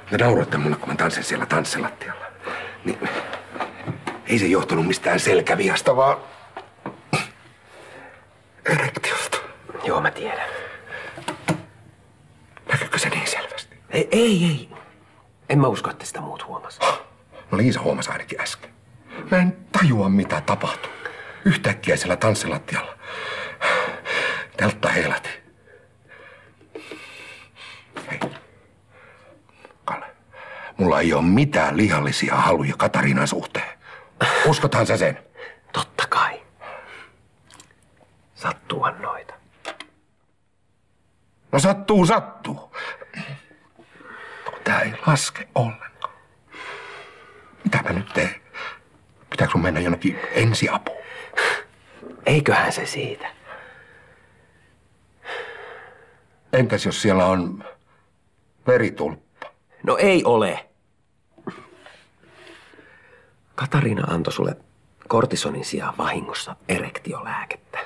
Te nauroitte mulle, kun mä tanssin siellä tanssilattialla. Niin, ei se johtunut mistään selkäviasta, vaan erektiosta. Joo, mä tiedän. Näkyykö se niin selvästi? Ei. En mä usko, että sitä muut huomasi. No Liisa huomasi ainakin äsken. Mä en tajua, mitä tapahtui. Yhtäkkiä siellä tanssilattialla. Teltta heilati. Hei. Kalle, mulla ei ole mitään lihallisia haluja Katariinan suhteen. Uskothan sä sen? Totta kai. Sattuuhan noita. No sattuu. Tää ei laske ollenkaan. Mitä mä nyt teen? Pitääkö sun mennä jonnekin ensiapuun? Eiköhän se siitä. Entäs jos siellä on veritulppa? No ei ole. Katariina antoi sulle kortisonin sijaan vahingossa erektiolääkettä.